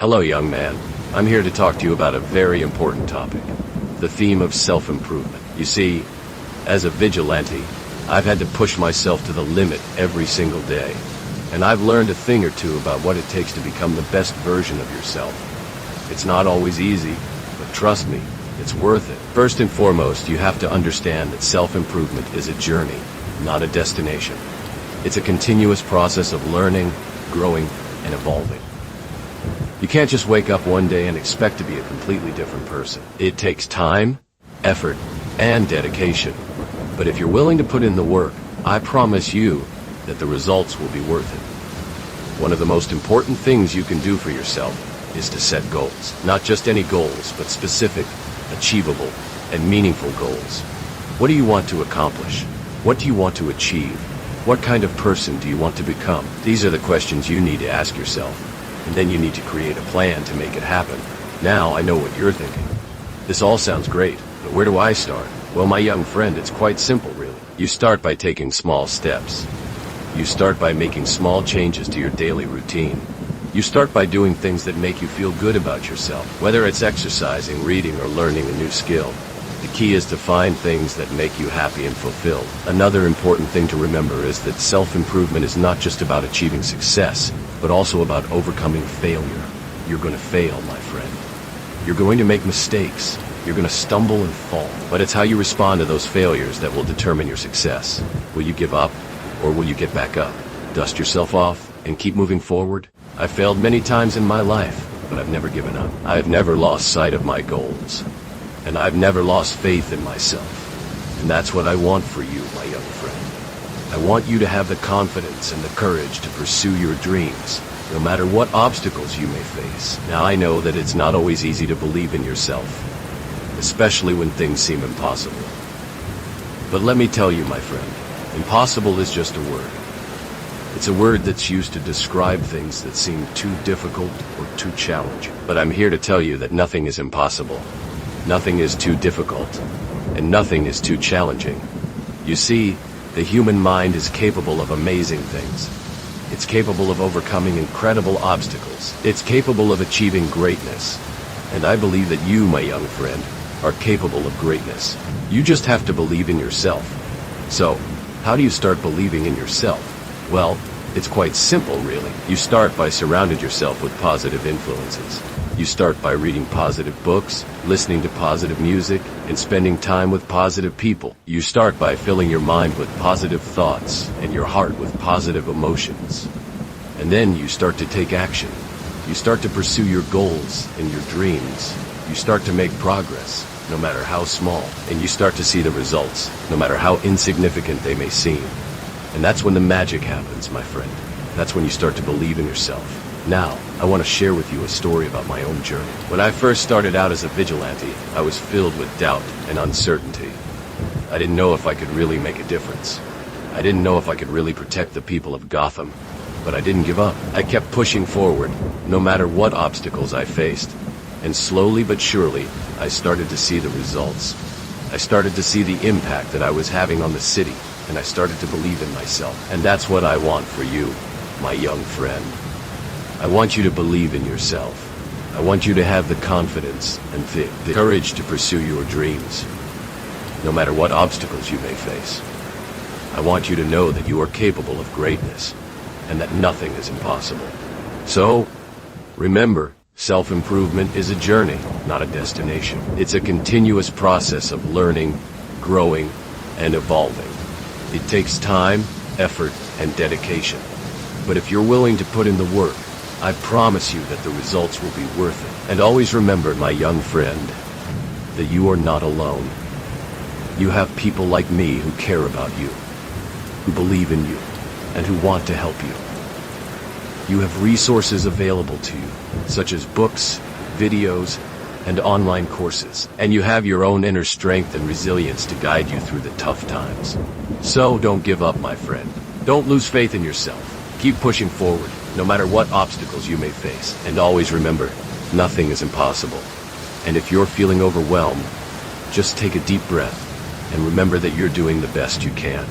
Hello, young man. I'm here to talk to you about a very important topic. The theme of self-improvement. You see, as a vigilante, I've had to push myself to the limit every single day. And I've learned a thing or two about what it takes to become the best version of yourself. It's not always easy, but trust me, it's worth it. First and foremost, you have to understand that self-improvement is a journey, not a destination. It's a continuous process of learning, growing, and evolving. You can't just wake up one day and expect to be a completely different person. It takes time, effort, and dedication. But if you're willing to put in the work, I promise you that the results will be worth it. One of the most important things you can do for yourself is to set goals. Not just any goals, but specific, achievable, and meaningful goals. What do you want to accomplish? What do you want to achieve? What kind of person do you want to become? These are the questions you need to ask yourself. And then you need to create a plan to make it happen. Now I know what you're thinking. This all sounds great, but where do I start? Well, my young friend, it's quite simple, really. You start by taking small steps. You start by making small changes to your daily routine. You start by doing things that make you feel good about yourself, whether it's exercising, reading, or learning a new skill. The key is to find things that make you happy and fulfilled. Another important thing to remember is that self-improvement is not just about achieving success, but also about overcoming failure. You're going to fail, my friend. You're going to make mistakes. You're going to stumble and fall. But it's how you respond to those failures that will determine your success. Will you give up, or will you get back up? Dust yourself off and keep moving forward? I've failed many times in my life, but I've never given up. I've never lost sight of my goals. And I've never lost faith in myself. And that's what I want for you, my young friend. I want you to have the confidence and the courage to pursue your dreams, no matter what obstacles you may face. Now, I know that it's not always easy to believe in yourself, especially when things seem impossible. But let me tell you, my friend, impossible is just a word. It's a word that's used to describe things that seem too difficult or too challenging. But I'm here to tell you that nothing is impossible. Nothing is too difficult, and nothing is too challenging. You see, the human mind is capable of amazing things. It's capable of overcoming incredible obstacles. It's capable of achieving greatness. And I believe that you, my young friend, are capable of greatness. You just have to believe in yourself. So, how do you start believing in yourself? Well, it's quite simple, really. You start by surrounding yourself with positive influences. You start by reading positive books, listening to positive music, and spending time with positive people. You start by filling your mind with positive thoughts and your heart with positive emotions. And then you start to take action. You start to pursue your goals and your dreams. You start to make progress, no matter how small. And you start to see the results, no matter how insignificant they may seem. And that's when the magic happens, my friend. That's when you start to believe in yourself. Now, I want to share with you a story about my own journey. When I first started out as a vigilante, I was filled with doubt and uncertainty. I didn't know if I could really make a difference. I didn't know if I could really protect the people of Gotham. But I didn't give up. I kept pushing forward, no matter what obstacles I faced. And slowly but surely, I started to see the results. I started to see the impact that I was having on the city, and I started to believe in myself. And that's what I want for you, my young friend. I want you to believe in yourself. I want you to have the confidence and the courage to pursue your dreams, no matter what obstacles you may face. I want you to know that you are capable of greatness, and that nothing is impossible. So, remember, self-improvement is a journey, not a destination. It's a continuous process of learning, growing, and evolving. It takes time, effort, and dedication. But if you're willing to put in the work, I promise you that the results will be worth it. And always remember, my young friend, that you are not alone. You have people like me who care about you, who believe in you, and who want to help you. You have resources available to you, such as books, videos, and online courses. And you have your own inner strength and resilience to guide you through the tough times. So don't give up, my friend. Don't lose faith in yourself. Keep pushing forward, no matter what obstacles you may face. And always remember, nothing is impossible. And if you're feeling overwhelmed, just take a deep breath and remember that you're doing the best you can.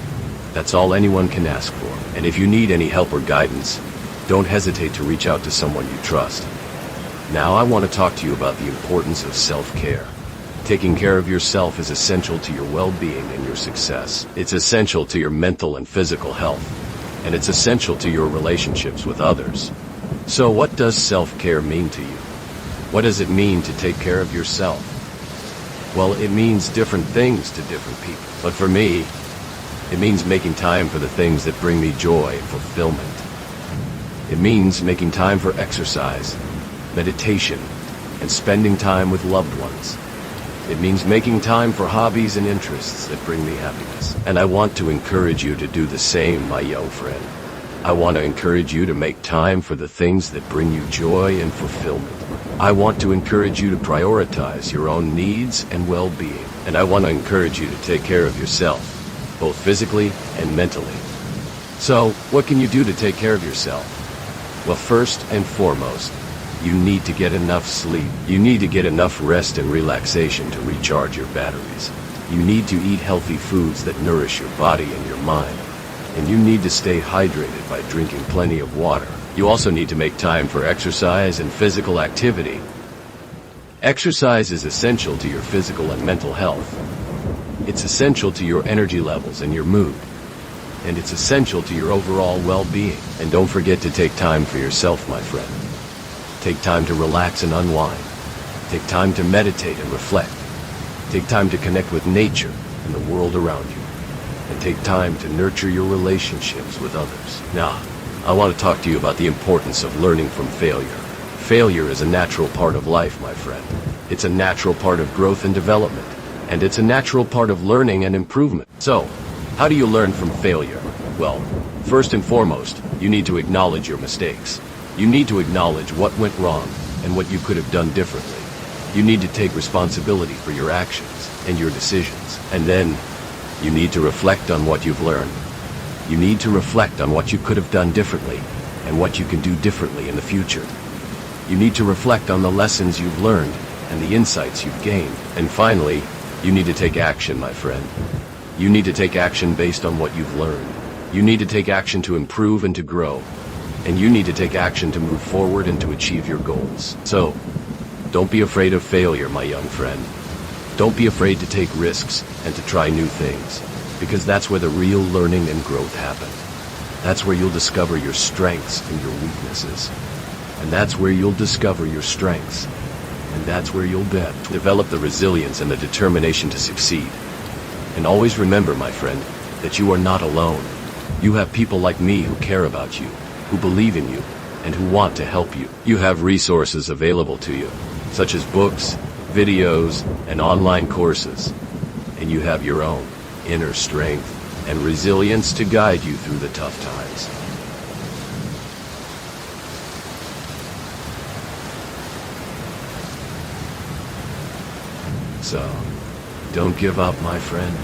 That's all anyone can ask for. And if you need any help or guidance, don't hesitate to reach out to someone you trust. Now I want to talk to you about the importance of self-care. Taking care of yourself is essential to your well-being and your success. It's essential to your mental and physical health, and it's essential to your relationships with others. So what does self-care mean to you? What does it mean to take care of yourself? Well, it means different things to different people. But for me, it means making time for the things that bring me joy and fulfillment. It means making time for exercise, meditation, and spending time with loved ones. It means making time for hobbies and interests that bring me happiness. And I want to encourage you to do the same, my young friend. I want to encourage you to make time for the things that bring you joy and fulfillment. I want to encourage you to prioritize your own needs and well-being. And I want to encourage you to take care of yourself, both physically and mentally. So, what can you do to take care of yourself? Well, first and foremost, you need to get enough sleep. You need to get enough rest and relaxation to recharge your batteries. You need to eat healthy foods that nourish your body and your mind. And you need to stay hydrated by drinking plenty of water. You also need to make time for exercise and physical activity. Exercise is essential to your physical and mental health. It's essential to your energy levels and your mood. And it's essential to your overall well-being. And don't forget to take time for yourself, my friend. Take time to relax and unwind. Take time to meditate and reflect. Take time to connect with nature and the world around you. And take time to nurture your relationships with others. Now, I want to talk to you about the importance of learning from failure. Failure is a natural part of life, my friend. It's a natural part of growth and development. And it's a natural part of learning and improvement. So, how do you learn from failure? Well, first and foremost, you need to acknowledge your mistakes. You need to acknowledge what went wrong and what you could have done differently. You need to take responsibility for your actions and your decisions. And then, you need to reflect on what you've learned. You need to reflect on what you could have done differently and what you can do differently in the future. You need to reflect on the lessons you've learned and the insights you've gained. And finally, you need to take action, my friend. You need to take action based on what you've learned. You need to take action to improve and to grow. And you need to take action to move forward and to achieve your goals. So, don't be afraid of failure, my young friend. Don't be afraid to take risks and to try new things, because that's where the real learning and growth happen. That's where you'll discover your strengths and your weaknesses. And that's where you'll discover your strengths. And that's where you'll develop the resilience and the determination to succeed. And always remember, my friend, that you are not alone. You have people like me who care about you, who believe in you, and who want to help you. You have resources available to you, such as books, videos, and online courses. And you have your own inner strength and resilience to guide you through the tough times. So, don't give up, my friend.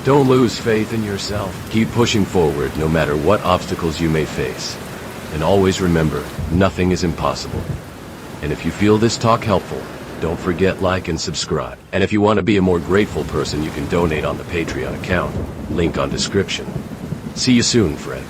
Don't lose faith in yourself. Keep pushing forward no matter what obstacles you may face. And always remember, nothing is impossible. And if you feel this talk helpful, don't forget like and subscribe. And if you want to be a more grateful person, you can donate on the Patreon account. Link on description. See you soon, friend.